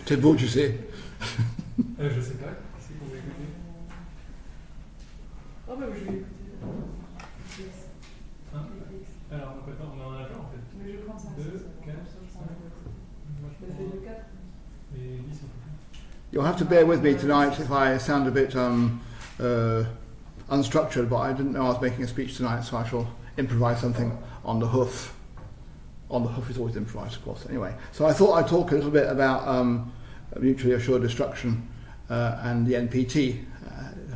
C'est beau, tu sais. Je sais pas, c'est qu'on va écouter. Oh bah je vais écouter. Hein? Alors, on est en accord en fait. Mais je prends 5, 2, 4, 5. Moi je fais 2, 4. Et 10 au plus. You'll have to bear with me tonight if I sound a bit unstructured, but I didn't know I was making a speech tonight, so I shall improvise something on the hoof. On the hoof is always improvised, of course. Anyway, so I thought I'd talk a little bit about mutually assured destruction and the NPT,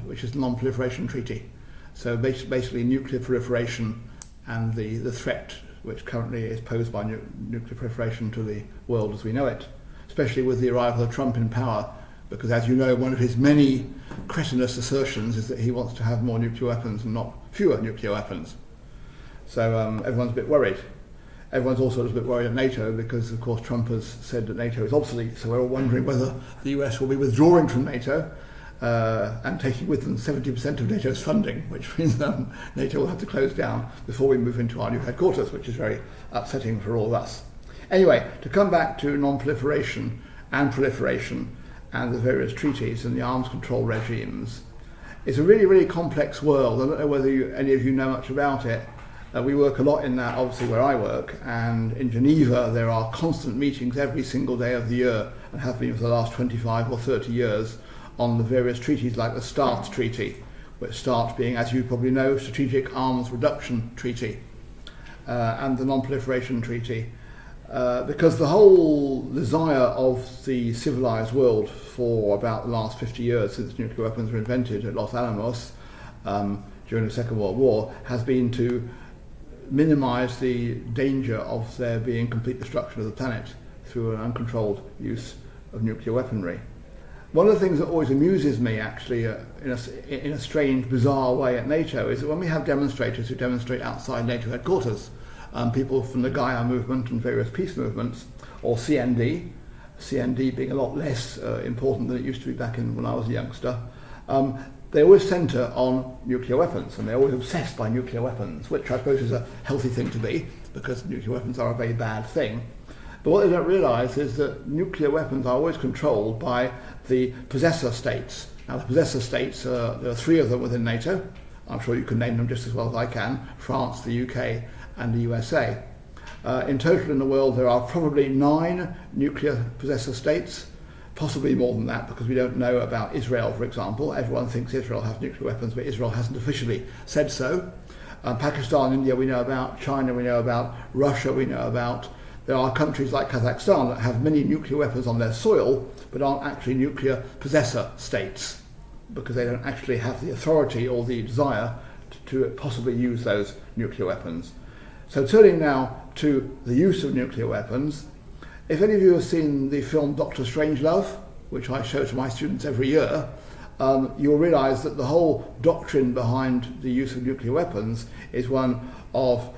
which is the Non-proliferation Treaty. So basically nuclear proliferation and the threat which currently is posed by nuclear proliferation to the world as we know it, especially with the arrival of Trump in power, because as you know, one of his many cretinous assertions is that he wants to have more nuclear weapons and not fewer nuclear weapons. So everyone's a bit worried. Everyone's also a little bit worried at NATO because, of course, Trump has said that NATO is obsolete, so we're all wondering whether the US will be withdrawing from NATO and taking with them 70% of NATO's funding, which means NATO will have to close down before we move into our new headquarters, which is very upsetting for all of us. Anyway, to come back to non-proliferation and proliferation and the various treaties and the arms control regimes, it's a really, really complex world. I don't know whether any of you know much about it. We work a lot in that, obviously, where I work, and in Geneva there are constant meetings every single day of the year, and have been for the last 25 or 30 years, on the various treaties like the START Treaty, which START being, as you probably know, Strategic Arms Reduction Treaty, and the Non-proliferation Treaty, because the whole desire of the civilized world for about the last 50 years since nuclear weapons were invented at Los Alamos during the Second World War has been to minimise the danger of there being complete destruction of the planet through an uncontrolled use of nuclear weaponry. One of the things that always amuses me, actually, in a strange, bizarre way at NATO, is that when we have demonstrators who demonstrate outside NATO headquarters, people from the Gaia movement and various peace movements, or CND being a lot less important than it used to be back when I was a youngster, they always centre on nuclear weapons, and they're always obsessed by nuclear weapons, which I suppose is a healthy thing to be, because nuclear weapons are a very bad thing. But what they don't realise is that nuclear weapons are always controlled by the Possessor states. Now, the Possessor states, there are 3 of them within NATO. I'm sure you can name them just as well as I can: France, the UK, and the USA. In total in the world, there are probably 9 nuclear Possessor states. Possibly more than that, because we don't know about Israel, for example. Everyone thinks Israel has nuclear weapons, but Israel hasn't officially said so. Pakistan, India we know about, China we know about, Russia we know about. There are countries like Kazakhstan that have many nuclear weapons on their soil, but aren't actually nuclear possessor states, because they don't actually have the authority or the desire to possibly use those nuclear weapons. So turning now to the use of nuclear weapons, if any of you have seen the film Dr. Strangelove, which I show to my students every year, you'll realise that the whole doctrine behind the use of nuclear weapons is one of,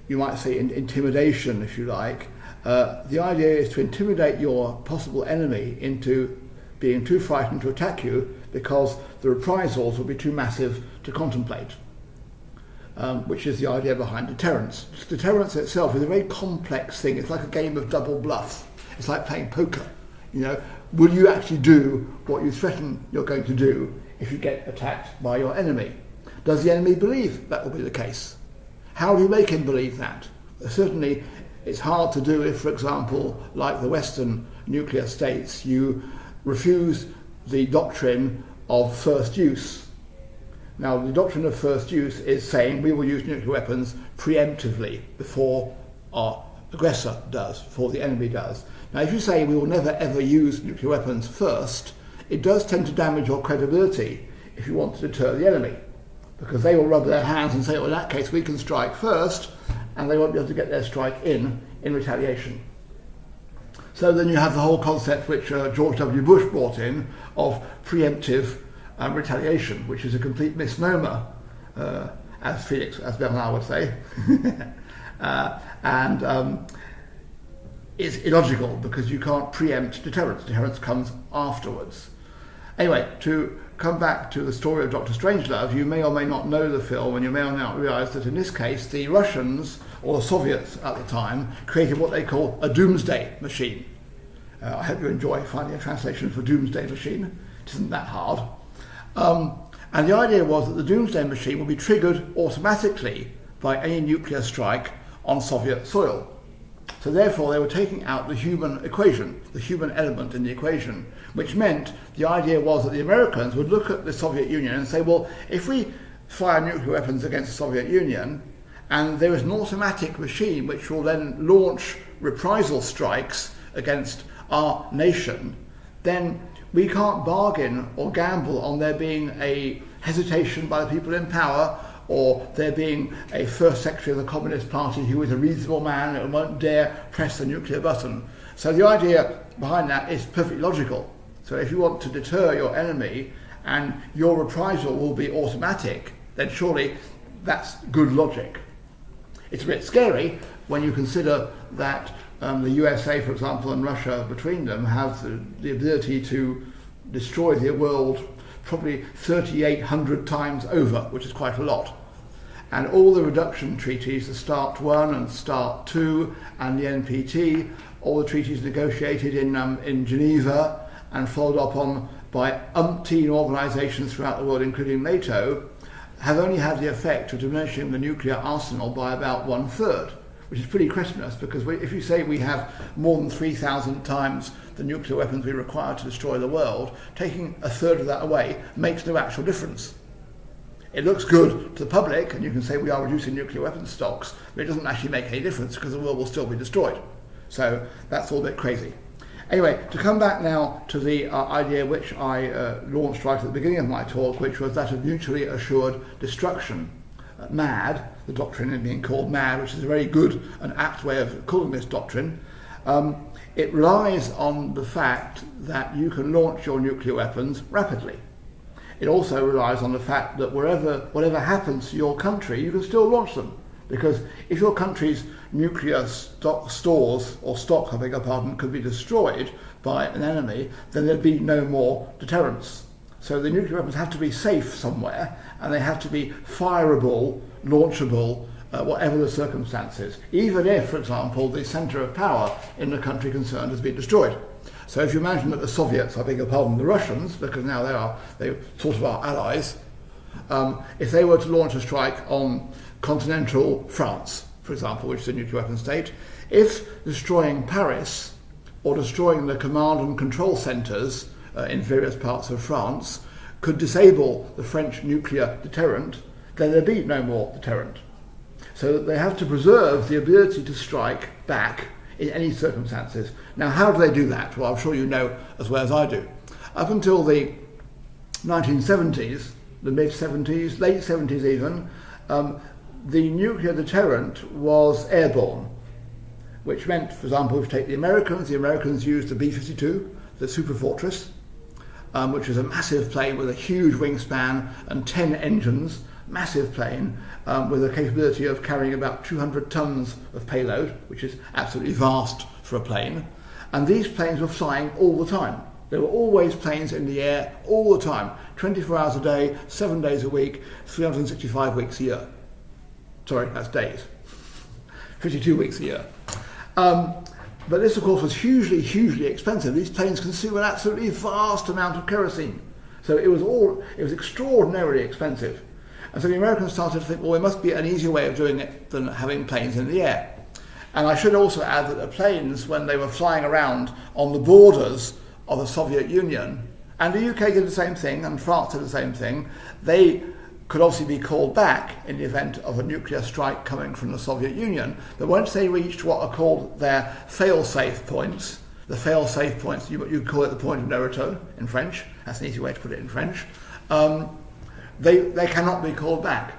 you might say, intimidation, if you like. The idea is to intimidate your possible enemy into being too frightened to attack you because the reprisals will be too massive to contemplate. Which is the idea behind deterrence. Deterrence itself is a very complex thing. It's like a game of double bluff. It's like playing poker. You know, will you actually do what you threaten you're going to do if you get attacked by your enemy? Does the enemy believe that will be the case? How do you make him believe that? Certainly, it's hard to do if, for example, like the Western nuclear states, you refuse the doctrine of first use. Now, the doctrine of first use is saying we will use nuclear weapons preemptively before our aggressor does, before the enemy does. Now, if you say we will never ever use nuclear weapons first, it does tend to damage your credibility if you want to deter the enemy, because they will rub their hands and say, well, in that case we can strike first, and they won't be able to get their strike in retaliation. So then you have the whole concept which George W. Bush brought in of preemptive retaliation, which is a complete misnomer, as Bernard would say, and is illogical because you can't preempt deterrence. Deterrence comes afterwards. Anyway, to come back to the story of Dr. Strangelove, you may or may not know the film, and you may or may not realise that in this case the Russians, or the Soviets at the time, created what they call a doomsday machine. I hope you enjoy finding a translation for doomsday machine. It isn't that hard. And the idea was that the doomsday machine would be triggered automatically by any nuclear strike on Soviet soil. So therefore they were taking out the human equation, the human element in the equation, which meant the idea was that the Americans would look at the Soviet Union and say, well, if we fire nuclear weapons against the Soviet Union, and there is an automatic machine which will then launch reprisal strikes against our nation, then we can't bargain or gamble on there being a hesitation by the people in power, or there being a first secretary of the Communist Party who is a reasonable man and won't dare press the nuclear button. So the idea behind that is perfectly logical. So if you want to deter your enemy and your reprisal will be automatic, then surely that's good logic. It's a bit scary when you consider that the USA, for example, and Russia between them have the ability to destroy the world probably 3,800 times over, which is quite a lot. And all the reduction treaties, the START 1 and START 2 and the NPT, all the treaties negotiated in Geneva and followed up on by umpteen organisations throughout the world, including NATO, have only had the effect of diminishing the nuclear arsenal by about 1/3, which is pretty Christmas, because if you say we have more than 3,000 times the nuclear weapons we require to destroy the world, taking 1/3 of that away makes no actual difference. It looks good to the public, and you can say we are reducing nuclear weapons stocks, but it doesn't actually make any difference because the world will still be destroyed. So that's all a bit crazy. Anyway, to come back now to the idea which I launched right at the beginning of my talk, which was that of mutually assured destruction. MAD, the doctrine is being called MAD, which is a very good and apt way of calling this doctrine. It relies on the fact that you can launch your nuclear weapons rapidly. It also relies on the fact that whatever happens to your country, you can still launch them. Because if your country's nuclear stores, or stock, I beg your pardon, could be destroyed by an enemy, then there'd be no more deterrence. So the nuclear weapons have to be safe somewhere, and they have to be fireable, launchable, whatever the circumstances, even if, for example, the centre of power in the country concerned has been destroyed. So if you imagine that the Soviets, I beg your pardon, the Russians, because now they're sort of our allies, if they were to launch a strike on continental France, for example, which is a nuclear weapon state, if destroying Paris or destroying the command and control centres in various parts of France could disable the French nuclear deterrent, then there'd be no more deterrent. So they have to preserve the ability to strike back in any circumstances. Now, how do they do that? Well, I'm sure you know as well as I do. Up until the 1970s, the mid-70s, late 70s even, the nuclear deterrent was airborne, which meant, for example, if you take the Americans used the B-52, the Super Fortress, which was a massive plane with a huge wingspan and 10 engines, massive plane with a capability of carrying about 200 tons of payload, which is absolutely vast for a plane. And these planes were flying all the time. There were always planes in the air all the time, 24 hours a day, 7 days a week, 365 weeks a year. Sorry, that's days. 52 weeks a year. But this, of course, was hugely, hugely expensive. These planes consume an absolutely vast amount of kerosene. So it was extraordinarily expensive. And so the Americans started to think, well, there must be an easier way of doing it than having planes in the air. And I should also add that the planes, when they were flying around on the borders of the Soviet Union, and the UK did the same thing, and France did the same thing, they could obviously be called back in the event of a nuclear strike coming from the Soviet Union. But once they reached what are called their fail-safe points, the fail-safe points, you call it the point of no return in French, that's an easy way to put it in French, they cannot be called back.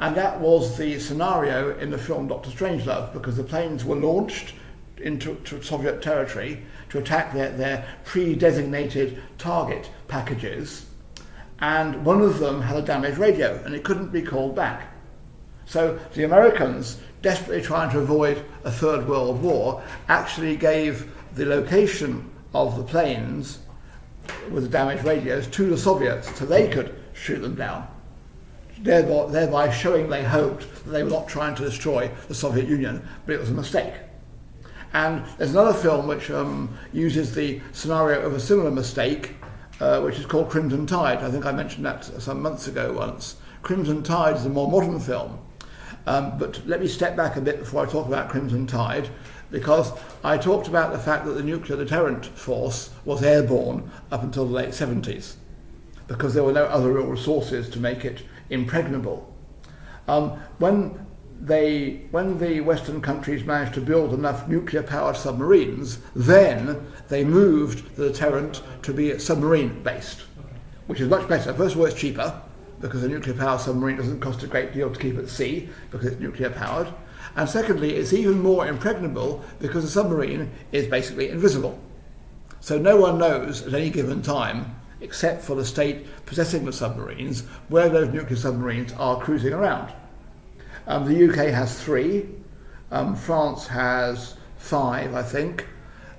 And that was the scenario in the film Dr. Strangelove, because the planes were launched into Soviet territory to attack their pre-designated target packages, and one of them had a damaged radio and it couldn't be called back. So the Americans, desperately trying to avoid a Third World War, actually gave the location of the planes with the damaged radios to the Soviets so they could shoot them down, thereby showing they hoped that they were not trying to destroy the Soviet Union, but it was a mistake. And there's another film which uses the scenario of a similar mistake, which is called Crimson Tide. I think I mentioned that some months ago once. Crimson Tide is a more modern film, but let me step back a bit before I talk about Crimson Tide, because I talked about the fact that the nuclear deterrent force was airborne up until the late 70s, because there were no other real resources to make it impregnable. When the Western countries managed to build enough nuclear-powered submarines, then they moved the deterrent to be submarine-based, which is much better. First of all, it's cheaper, because a nuclear-powered submarine doesn't cost a great deal to keep at sea, because it's nuclear-powered. And secondly, it's even more impregnable because the submarine is basically invisible. So no one knows at any given time, except for the state possessing the submarines, where those nuclear submarines are cruising around. The UK has 3, France has 5, I think.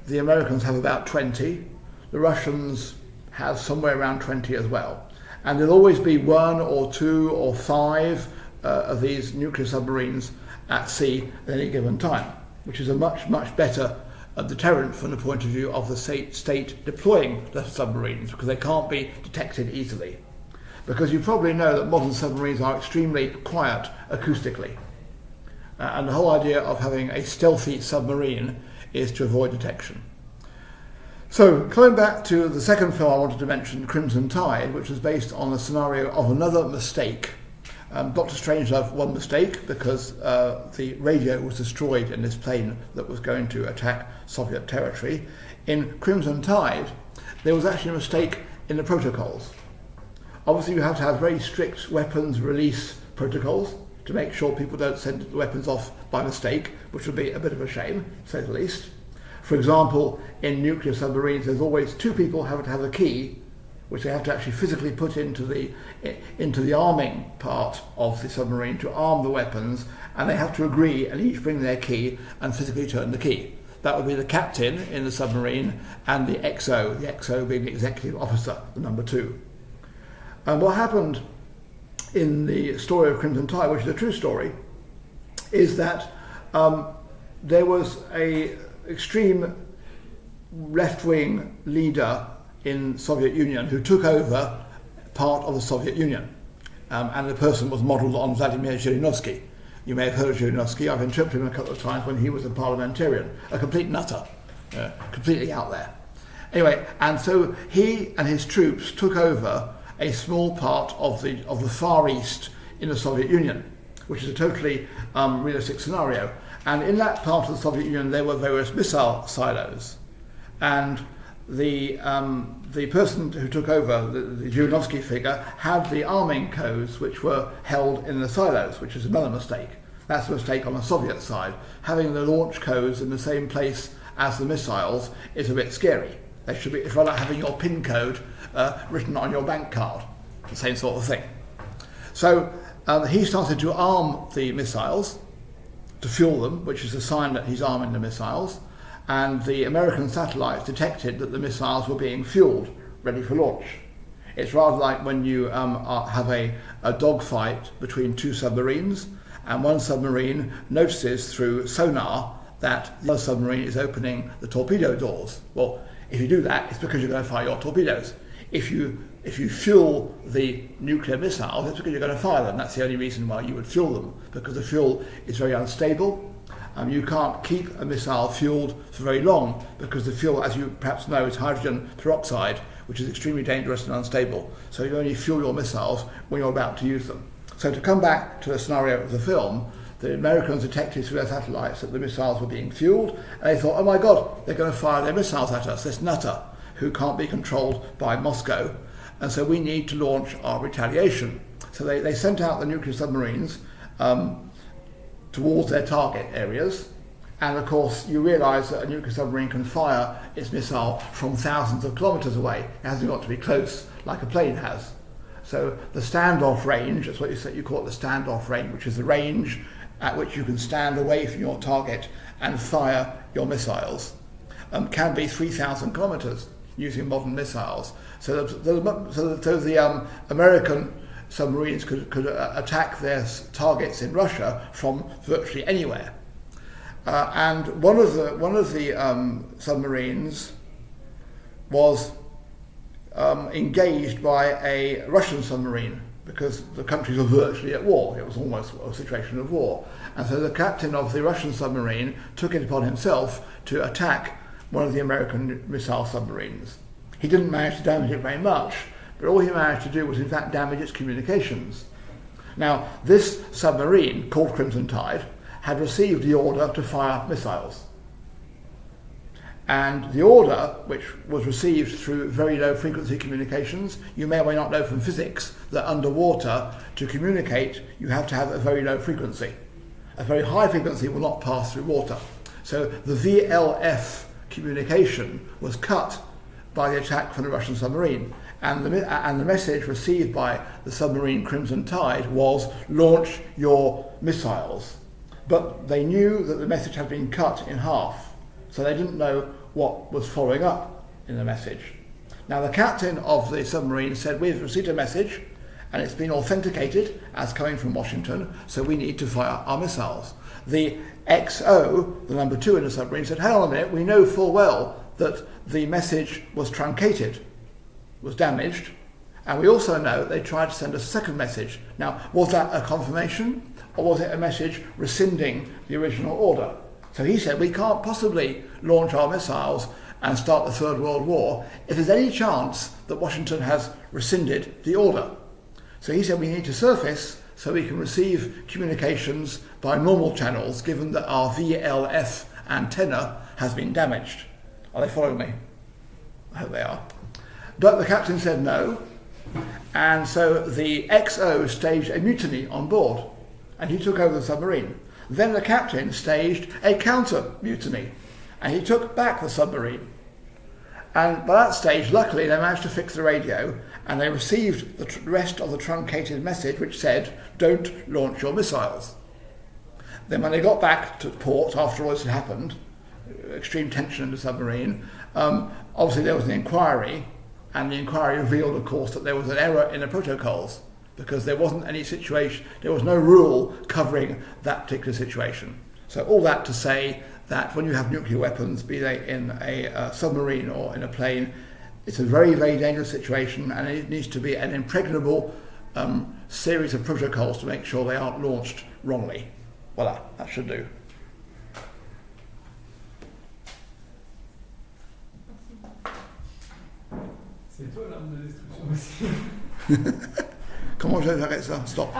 The Americans have about 20. The Russians have somewhere around 20 as well. And there'll always be 1 or 2 or 5 of these nuclear submarines at sea at any given time, which is a much, much better deterrent from the point of view of the state deploying the submarines, because they can't be detected easily. Because you probably know that modern submarines are extremely quiet acoustically. And the whole idea of having a stealthy submarine is to avoid detection. So, coming back to the second film I wanted to mention, Crimson Tide, which was based on a scenario of another mistake. Dr. Strangelove, one mistake, because the radio was destroyed in this plane that was going to attack Soviet territory. In Crimson Tide, there was actually a mistake in the protocols. Obviously, you have to have very strict weapons release protocols to make sure people don't send the weapons off by mistake, which would be a bit of a shame, to say the least. For example, in nuclear submarines, there's always 2 people have to have a key, which they have to actually physically put into the arming part of the submarine to arm the weapons, and they have to agree and each bring their key and physically turn the key. That would be the captain in the submarine and the XO being the executive officer, the number 2. And what happened in the story of Crimson Tide, which is a true story, is that there was a extreme left-wing leader in Soviet Union who took over part of the Soviet Union. And the person was modelled on Vladimir Zhirinovsky. You may have heard of Zhirinovsky. I've interpreted him a couple of times when he was a parliamentarian, a complete nutter, completely out there. Anyway, and so he and his troops took over a small part of the Far East in the Soviet Union, which is a totally realistic scenario. And in that part of the Soviet Union, there were various missile silos. And the person who took over, the Zhirinovsky figure, had the arming codes which were held in the silos, which is another mistake. That's a mistake on the Soviet side. Having the launch codes in the same place as the missiles is a bit scary. They should be, it's like having your PIN code written on your bank card, the same sort of thing. So he started to arm the missiles, to fuel them, which is a sign that he's arming the missiles. And the American satellites detected that the missiles were being fueled, ready for launch. It's rather like when you have a dogfight between 2 submarines, and one submarine notices through sonar that the other submarine is opening the torpedo doors. Well, if you do that, it's because you're going to fire your torpedoes. If you fuel the nuclear missiles, it's because you're going to fire them. That's the only reason why you would fuel them, because the fuel is very unstable. You can't keep a missile fueled for very long, because the fuel, as you perhaps know, is hydrogen peroxide, which is extremely dangerous and unstable. So you only fuel your missiles when you're about to use them. So to come back to the scenario of the film, the Americans detected through their satellites that the missiles were being fueled, and they thought, oh my God, they're going to fire their missiles at us, this nutter, who can't be controlled by Moscow, and so we need to launch our retaliation. So they sent out the nuclear submarines towards their target areas, and of course you realise that a nuclear submarine can fire its missile from thousands of kilometres away. It hasn't got to be close like a plane has. So the standoff range, that's what you call it, the standoff range, which is the range at which you can stand away from your target and fire your missiles, can be 3,000 kilometres. using modern missiles. So the American submarines could attack their targets in Russia from virtually anywhere. And one of the submarines was engaged by a Russian submarine, because the countries were virtually at war. It was almost a situation of war. And so the captain of the Russian submarine took it upon himself to attack one of the American missile submarines. He didn't manage to damage it very much, but all he managed to do was in fact damage its communications. Now, this submarine, called Crimson Tide, had received the order to fire missiles. And the order, which was received through very low frequency communications, you may or may not know from physics that underwater, to communicate, you have to have a very low frequency. A very high frequency will not pass through water. So the VLF communication was cut by the attack from the Russian submarine. And the message received by the submarine Crimson Tide was, launch your missiles. But they knew that the message had been cut in half, so they didn't know what was following up in the message. Now, the captain of the submarine said, we've received a message and it's been authenticated as coming from Washington, so we need to fire our missiles. The XO, the number 2 in the submarine, said, hang on a minute, we know full well that the message was truncated, was damaged, and we also know that they tried to send a second message. Now, was that a confirmation, or was it a message rescinding the original order? So he said, we can't possibly launch our missiles and start the Third World War if there's any chance that Washington has rescinded the order. So he said, we need to surface so we can receive communications by normal channels, given that our VLF antenna has been damaged. Are they following me? I hope they are. But the captain said no, and so the XO staged a mutiny on board, and he took over the submarine. Then the captain staged a counter-mutiny, and he took back the submarine. And by that stage, luckily, they managed to fix the radio, and they received the rest of the truncated message, which said, don't launch your missiles. Then when they got back to port, after all this had happened, extreme tension in the submarine, obviously there was an inquiry, and the inquiry revealed, of course, that there was an error in the protocols, because there wasn't any situation, there was no rule covering that particular situation. So all that to say that when you have nuclear weapons, be they in a submarine or in a plane, it's a very, very dangerous situation, and it needs to be an impregnable series of protocols to make sure they aren't launched wrongly. Voilà, that should do. C'est toi l'arme de destruction aussi. Comment j'arrête ça? Stop.